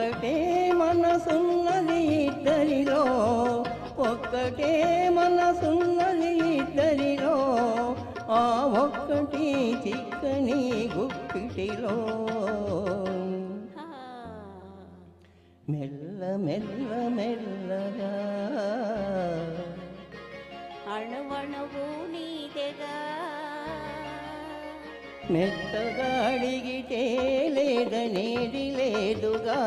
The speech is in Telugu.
ఒక్కటే మనసున్నది ఇద్దరిలో, ఒక్కటే మనసున్నది ఇద్దరిలో, ఆ ఒక్కటి చిక్కని గుప్పిటిలో. మెల్ల మెల్ల మెల్లగా అణువణువు నీదెగా, మెత్తగా అడిగితే లేదనేది లేదుగా,